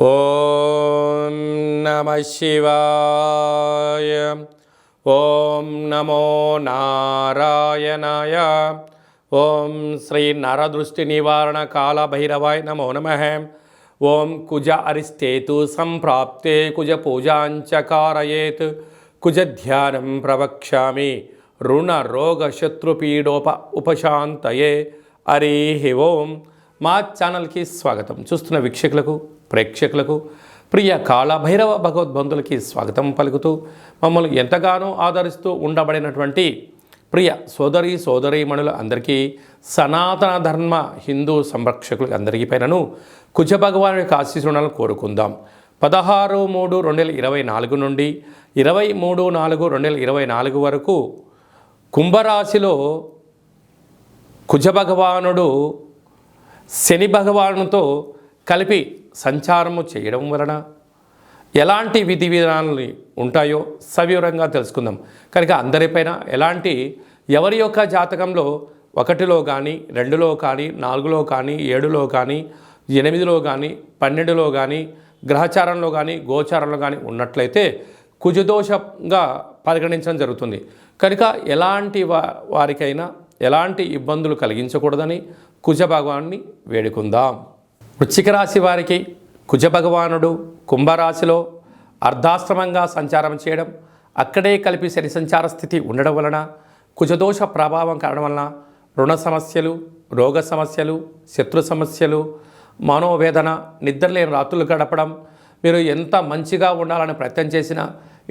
ఓం నమః శివాయ. ఓం నమో నారాయణాయ. ఓం శ్రీ నరదృష్టి నివారణ కాల భైరవాయ నమో నమః. ఓం కుజ అరిష్టేతు సంప్రాప్తే కుజ పూజాంచ కారయేత్ కుజ ధ్యానం ప్రవక్ష్యామి రుణ రోగ శత్రుపీడోప ఉపశాంతయే. హరి ఓం. మా ఛానల్కి స్వాగతం. చూస్తున్న వీక్షకులకు ప్రేక్షకులకు ప్రియ కాళభైరవ భగవద్బంధులకి స్వాగతం పలుకుతూ మమ్మల్ని ఎంతగానో ఆదరిస్తూ ఉండబడినటువంటి ప్రియ సోదరీమణుల అందరికీ సనాతన ధర్మ హిందూ సంరక్షకులకు అందరికీ పైనను కుజ భగవాను యొక్క ఆశీస్సులను కోరుకుందాం. 16/3/2024 నుండి 23/4/2024 వరకు కుంభరాశిలో కుజ భగవానుడు శని భగవానుతో కలిపి సంచారము చేయడం వలన ఎలాంటి విధి విధానాలు ఉంటాయో సవివరంగా తెలుసుకుందాం. కనుక అందరిపైన ఎలాంటి ఎవరి యొక్క జాతకంలో 1లో కానీ 2లో కానీ 4లో కానీ 7లో కానీ 8లో కానీ 12లో కానీ గ్రహచారంలో కానీ గోచారంలో కానీ ఉన్నట్లయితే కుజదోషంగా పరిగణించడం జరుగుతుంది. కనుక ఎలాంటి వారికైనా ఎలాంటి ఇబ్బందులు కలిగించకూడదని కుజ భగవాన్ని వేడుకుందాం. వృశ్చిక రాశి వారికి కుజ భగవానుడు కుంభరాశిలో అర్ధాశ్రమంగా సంచారం చేయడం, అక్కడే కలిపి శని సంచార స్థితి ఉండడం వలన కుజదోష ప్రభావం కారణం వలన రుణ సమస్యలు, రోగ సమస్యలు, శత్రు సమస్యలు, మనోవేదన, నిద్రలేని రాత్రులు గడపడం, మీరు ఎంత మంచిగా ఉండాలని ప్రయత్నం చేసినా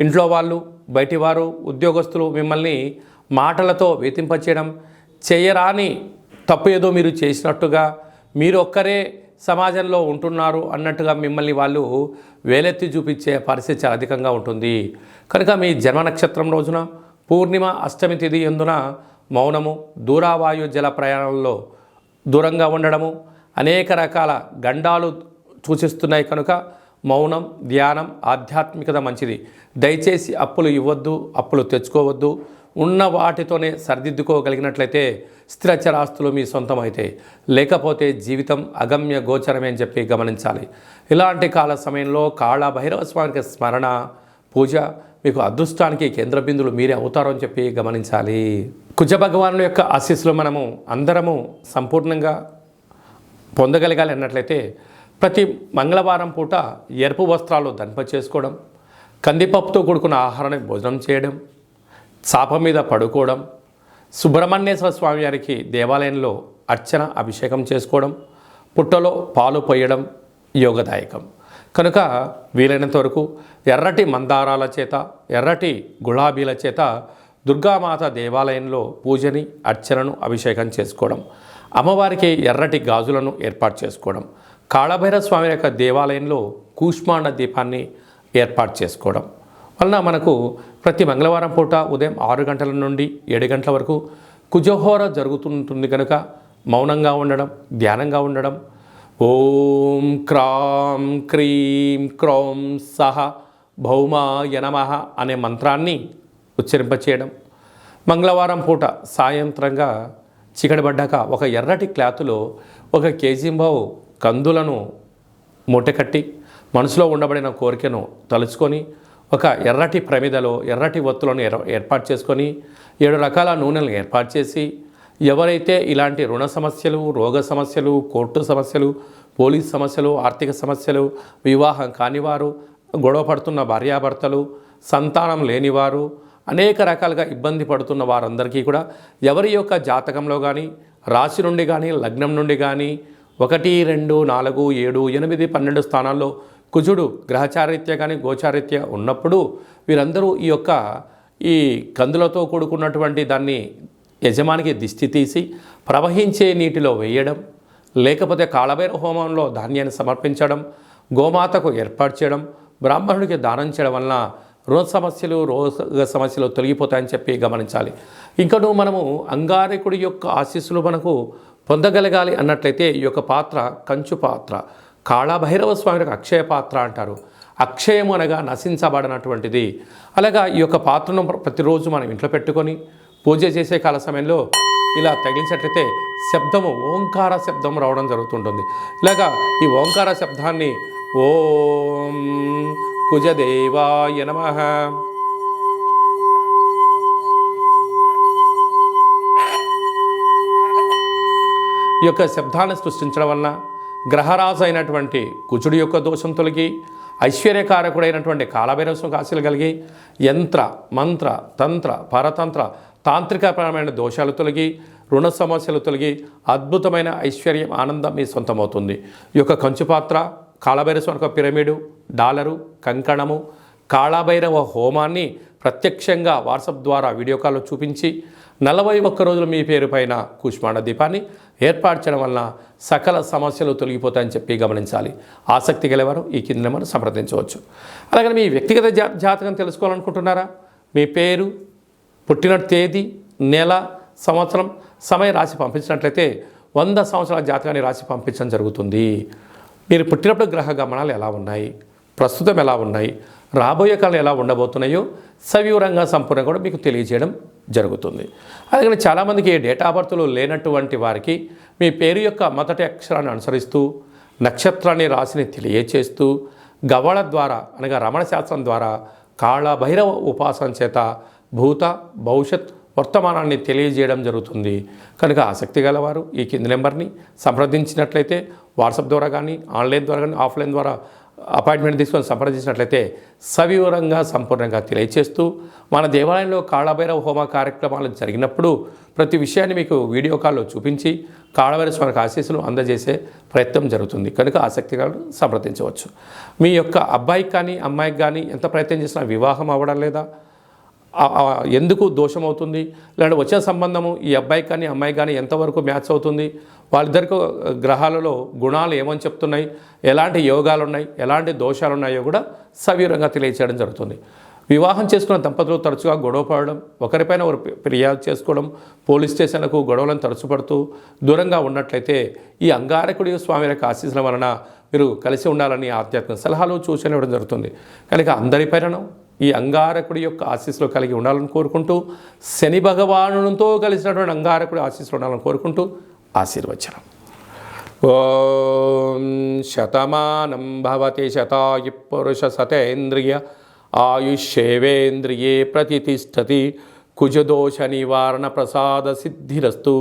ఇంట్లో వాళ్ళు, బయటివారు, ఉద్యోగస్తులు మిమ్మల్ని మాటలతో వేధింపచేయడం, చేయరాని తప్పు ఏదో మీరు చేసినట్టుగా, మీరు ఒక్కరే సమాజంలో ఉంటున్నారు అన్నట్టుగా మిమ్మల్ని వాళ్ళు వేలెత్తి చూపించే పరిస్థితి చాలా అధికంగా ఉంటుంది. కనుక మీ జన్మ నక్షత్రం రోజున పూర్ణిమ అష్టమి తిథి యందున మౌనము, దూరావాయు జల ప్రయాణంలో దూరంగా ఉండడము అనేక రకాల గండాలు సూచిస్తున్నాయి. కనుక మౌనం, ధ్యానం, ఆధ్యాత్మికత మంచిది. దయచేసి అప్పులు ఇవ్వద్దు, అప్పులు తెచ్చుకోవద్దు. ఉన్న వాటితోనే సరిదిద్దుకోగలిగినట్లయితే స్థిరచరాస్తులు మీ సొంతం అయితే, లేకపోతే జీవితం అగమ్య గోచరమే అని చెప్పి గమనించాలి. ఇలాంటి కాల సమయంలో కాళభైరవ స్వామికి స్మరణ, పూజ మీకు అదృష్టానికి కేంద్ర బిందువులు మీరే అవుతారు అని చెప్పి గమనించాలి. కుజ భగవాను యొక్క ఆశీస్సులు మనము అందరము సంపూర్ణంగా పొందగలగాలి అన్నట్లయితే ప్రతి మంగళవారం పూట ఎరుపు వస్త్రాలు ధరింప చేసుకోవడం, కందిపప్పుతో కూడుకున్న ఆహారాన్ని భోజనం చేయడం, చాప మీద పడుకోవడం, సుబ్రహ్మణ్యేశ్వర స్వామి వారికి దేవాలయంలో అర్చన అభిషేకం చేసుకోవడం, పుట్టలో పాలు పోయడం యోగదాయకం. కనుక వీలైనంత వరకు ఎర్రటి మందారాల చేత, ఎర్రటి గులాబీల చేత దుర్గామాత దేవాలయంలో పూజని, అర్చనను, అభిషేకం చేసుకోవడం, అమ్మవారికి ఎర్రటి గాజులను ఏర్పాటు చేసుకోవడం, కాళభైరవ స్వామి యొక్క దేవాలయంలో కూష్మాండ దీపాన్ని ఏర్పాటు చేసుకోవడం వలన మనకు ప్రతి మంగళవారం పూట ఉదయం 6 గంటల నుండి 7 గంటల వరకు కుజహోర జరుగుతుంటుంది. కనుక మౌనంగా ఉండడం, ధ్యానంగా ఉండడం, ఓం క్రాం క్రీం క్రౌం సహ భౌమాయ నమః అనే మంత్రాన్ని ఉచ్చరింపచేయడం, మంగళవారం పూట సాయంత్రంగా చీకటి పడ్డాక ఒక ఎర్రటి క్లాతులో 1 కేజీంబావు కందులను మూటకట్టి మనసులో ఉండబడిన కోరికను తలుచుకొని ఒక ఎర్రటి ప్రమిదలో ఎర్రటి ఒత్తులను ఏర్పాటు చేసుకొని 7 రకాల నూనెలను ఏర్పాటు చేసి, ఎవరైతే ఇలాంటి రుణ సమస్యలు, రోగ సమస్యలు, కోర్టు సమస్యలు, పోలీస్ సమస్యలు, ఆర్థిక సమస్యలు, వివాహం కానివారు, గొడవ పడుతున్న భార్యాభర్తలు, సంతానం లేనివారు, అనేక రకాలుగా ఇబ్బంది పడుతున్న వారందరికీ కూడా ఎవరి యొక్క జాతకంలో కానీ, రాశి నుండి కానీ, లగ్నం నుండి కానీ 1, 2, 4, 7, 8, 12 స్థానాల్లో కుజుడు గ్రహచారిత్య కానీ గోచారిత్య ఉన్నప్పుడు వీరందరూ ఈ కందులతో కూడుకున్నటువంటి దాన్ని యజమానికి దిష్టి తీసి ప్రవహించే నీటిలో వేయడం, లేకపోతే కాళభైరవ హోమంలో ధాన్యాన్ని సమర్పించడం, గోమాతకు ఏర్పాటు చేయడం, బ్రాహ్మణుడికి దానం చేయడం వలన రుణ సమస్యలు, రోగ సమస్యలు తొలగిపోతాయని చెప్పి గమనించాలి. ఇంకనూ మనము అంగారకుడి యొక్క ఆశీస్సులు మనకు పొందగలగాలి అన్నట్లయితే ఈ యొక్క పాత్ర కంచు పాత్ర, కాళభైరవ స్వామికి అక్షయ పాత్ర అంటారు. అక్షయము అనగా నశించబడినటువంటిది. అలాగా ఈ యొక్క పాత్రను ప్రతిరోజు మనం ఇంట్లో పెట్టుకొని పూజ చేసే కాల సమయంలో ఇలా తగిలించినట్లయితే శబ్దము ఓంకార శబ్దం రావడం జరుగుతుంటుంది. ఇలాగా ఈ ఓంకార శబ్దాన్ని ఓం కుజదేవాయ నమః. ఈ యొక్క శబ్దాన్ని సృష్టించడం వలన గ్రహరాజు అయినటువంటి కుజుడి యొక్క దోషం తొలగి ఐశ్వర్యకారకుడైనటువంటి కాలభైరవ స్వామికి ఆశీస్సులు కలిగి యంత్ర మంత్ర తంత్ర పరతంత్ర తాంత్రికపరమైన దోషాలు తొలగి రుణ సమస్యలు తొలగి అద్భుతమైన ఐశ్వర్యం ఆనందం మీ సొంతమవుతుంది. ఈ యొక్క కంచుపాత్ర కాళభైరవ స్వామి యొక్క పిరమిడు డాలరు కంకణము కాళభైరవ హోమాన్ని ప్రత్యక్షంగా వాట్సాప్ ద్వారా వీడియో కాల్లో చూపించి 41 రోజులు మీ పేరు పైన కూష్మాండ దీపాన్ని ఏర్పాటు చేయడం వలన సకల సమస్యలు తొలగిపోతాయని చెప్పి గమనించాలి. ఆసక్తి గలవారు ఈ కింద నెంబర్ను సంప్రదించవచ్చు. అలాగే మీ వ్యక్తిగత జాతకం తెలుసుకోవాలనుకుంటున్నారా? మీ పేరు, పుట్టిన తేదీ, నెల, సంవత్సరం, సమయం రాసి పంపించినట్లయితే 100 సంవత్సరాల జాతకాన్ని రాసి పంపించడం జరుగుతుంది. మీరు పుట్టినప్పుడు గ్రహ గమనాలు ఎలా ఉన్నాయి, ప్రస్తుతం ఎలా ఉన్నాయి, రాబోయే కాలం ఎలా ఉండబోతున్నాయో సవివరంగా సంపూర్ణంగా కూడా మీకు తెలియజేయడం జరుగుతుంది. అలాగే చాలామందికి డేట్ ఆఫ్ బర్త్లు లేనటువంటి వారికి మీ పేరు యొక్క మొదటి అక్షరాన్ని అనుసరిస్తూ నక్షత్రాన్ని రాశిని తెలియచేస్తూ గవ్వళ ద్వారా అనగా రమణ శాస్త్రం ద్వారా కాళభైరవ ఉపాసన చేత భూత భవిష్యత్ వర్తమానాన్ని తెలియజేయడం జరుగుతుంది. కనుక ఆసక్తి గలవారు ఈ కింది నెంబర్ని సంప్రదించినట్లయితే వాట్సాప్ ద్వారా కానీ ఆన్లైన్ ద్వారా కానీ ఆఫ్లైన్ ద్వారా అపాయింట్మెంట్ తీసుకొని సంప్రదించినట్లయితే సవివరంగా సంపూర్ణంగా తెలియచేస్తూ మన దేవాలయంలో కాళభైరవ హోమ కార్యక్రమాలు జరిగినప్పుడు ప్రతి విషయాన్ని మీకు వీడియో కాల్లో చూపించి కాళభైరవ స్వామికి ఆశీస్సులు అందజేసే ప్రయత్నం జరుగుతుంది. కనుక ఆసక్తిగా సంప్రదించవచ్చు. మీ యొక్క అబ్బాయికి కానీ అమ్మాయికి కానీ ఎంత ప్రయత్నం చేసినా వివాహం అవ్వడం లేదా, ఎందుకు దోషం అవుతుంది, లేదంటే వచ్చే సంబంధము ఈ అబ్బాయికి కానీ అమ్మాయికి కానీ ఎంతవరకు మ్యాచ్ అవుతుంది, వాళ్ళిద్దరికి గ్రహాలలో గుణాలు ఏమని చెప్తున్నాయి, ఎలాంటి యోగాలు ఉన్నాయి, ఎలాంటి దోషాలు ఉన్నాయో కూడా సవివరంగా తెలియచేయడం జరుగుతుంది. వివాహం చేసుకున్న దంపతులు తరచుగా గొడవ పడడం, ఒకరిపైన ఒకరు ఫిర్యాదు చేసుకోవడం, పోలీస్ స్టేషన్లకు గొడవలను తరచుపడుతూ దూరంగా ఉన్నట్లయితే ఈ అంగారకుడి స్వామి యొక్క ఆశీస్సుల వలన మీరు కలిసి ఉండాలని ఆధ్యాత్మిక సలహాలు సూచనలు ఇవ్వడం జరుగుతుంది. కనుక అందరిపైన ఈ అంగారకుడి యొక్క ఆశీస్సులు కలిగి ఉండాలని కోరుకుంటూ శని భగవానునితో కలిసినటువంటి అంగారకుడి ఆశీస్సులు ఉండాలని కోరుకుంటూ ఆశీర్వచనం. ఓం శతమానం భవతి శతాయు పురుష శతేంద్రియ ఆయుష్యేవేంద్రియే ప్రతిష్టతి కుజదోష నివారణ ప్రసాద సిద్ధిరస్తు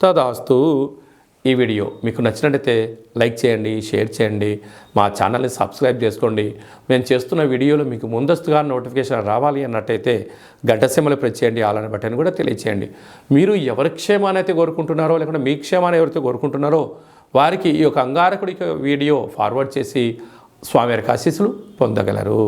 తదాస్తు. ఈ వీడియో మీకు నచ్చినట్టయితే లైక్ చేయండి, షేర్ చేయండి, మా ఛానల్ని సబ్స్క్రైబ్ చేసుకోండి. మేము చేస్తున్న వీడియోలు మీకు ముందస్తుగా నోటిఫికేషన్ రావాలి అన్నట్టయితే గంట సింబల్ ప్రెస్ చేయండి, ఆల్ బటన్ కూడా తెలియచేయండి. మీరు ఎవరి క్షేమాన్ని అయితే కోరుకుంటున్నారో లేకుంటే మీ క్షేమాన్ని ఎవరైతే కోరుకుంటున్నారో వారికి ఈ యొక్క అంగారకుడి వీడియో ఫార్వర్డ్ చేసి స్వామివారికి ఆశీస్సులు పొందగలరు.